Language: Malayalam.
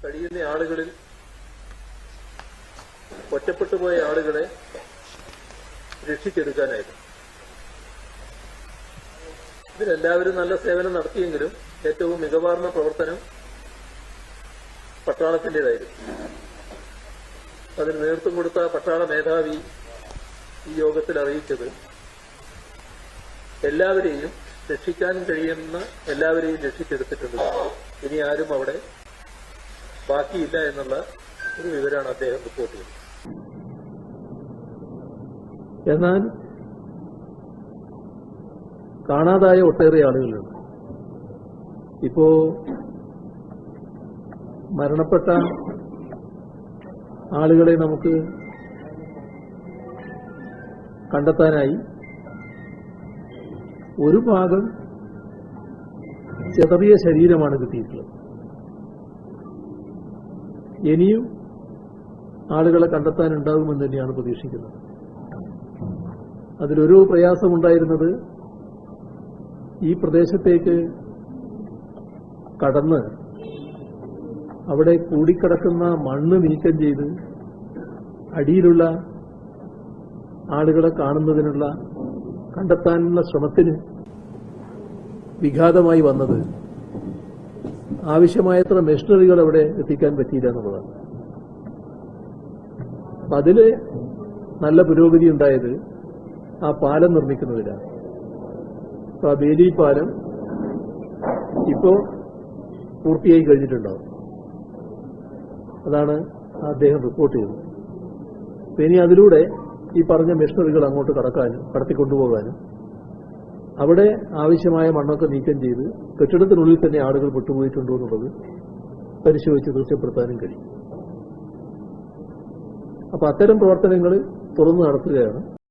കഴിയുന്ന ആളുകളിൽ ഒറ്റപ്പെട്ടുപോയ ആളുകളെ രക്ഷിച്ചെടുക്കാനായിരുന്നു. ഇതിലെല്ലാവരും നല്ല സേവനം നടത്തിയെങ്കിലും ഏറ്റവും മികവാർന്ന പ്രവർത്തനം പട്ടാളത്തിൻ്റെതായിരുന്നു. അതിന് നേതൃത്വം കൊടുത്ത പട്ടാള മേധാവി ഈ യോഗത്തിൽ അറിയിച്ചത് എല്ലാവരെയും രക്ഷിക്കാൻ കഴിയുന്ന എല്ലാവരെയും രക്ഷിച്ചെടുത്തിട്ടുണ്ട്, ഇനി ആരും അവിടെ ബാക്കിയില്ല എന്നുള്ള ഒരു വിവരമാണ് അദ്ദേഹം റിപ്പോർട്ട് ചെയ്തത്. എന്നാൽ കാണാതായ ഒട്ടേറെ ആളുകളുണ്ട്. ഇപ്പോ മരണപ്പെട്ട ആളുകളെ നമുക്ക് കണ്ടെത്താനായി ഒരു ഭാഗം ചെറിയ ശരീരമാണ് കിട്ടിയിട്ടുള്ളത്. ഇനിയും ആളുകളെ കണ്ടെത്താനുണ്ടാകുമെന്ന് തന്നെയാണ് പ്രതീക്ഷിക്കുന്നത്. അതിലൊരു പ്രയാസമുണ്ടായിരുന്നത് ഈ പ്രദേശത്തേക്ക് കടന്ന് അവിടെ കൂടിക്കിടക്കുന്ന മണ്ണ് നീക്കം ചെയ്ത് അടിയിലുള്ള ആളുകളെ കാണുന്നതിനുള്ള കണ്ടെത്താനുള്ള ശ്രമത്തിന് വിഘാതമായി വന്നത് ആവശ്യമായത്ര മെഷീനറികൾ അവിടെ എത്തിക്കാൻ പറ്റിയില്ല എന്നുള്ളതാണ്. അപ്പൊ അതില് നല്ല പുരോഗതി ഉണ്ടായത് ആ പാലം നിർമ്മിക്കുന്നതിലാണ്. അപ്പൊ ആ ബേലി പാലം ഇപ്പോ പൂർത്തിയായി കഴിഞ്ഞിട്ടുണ്ടാവും. അതാണ് അദ്ദേഹം റിപ്പോർട്ട് ചെയ്തത്. ഇനി അതിലൂടെ ഈ പറഞ്ഞ മെഷീനറികൾ അങ്ങോട്ട് കടത്തിക്കൊണ്ടുപോകാനും അവിടെ ആവശ്യമായ മണ്ണൊക്കെ നീക്കം ചെയ്ത് കെട്ടിടത്തിനുള്ളിൽ തന്നെ ആളുകൾ പെട്ടുപോയിട്ടുണ്ടോ എന്നുള്ളത് പരിശോധിച്ച് തീർച്ചപ്പെടുത്താനും കഴിയും. അപ്പൊ അത്തരം പ്രവർത്തനങ്ങൾ തുറന്നു നടത്തുകയാണ്.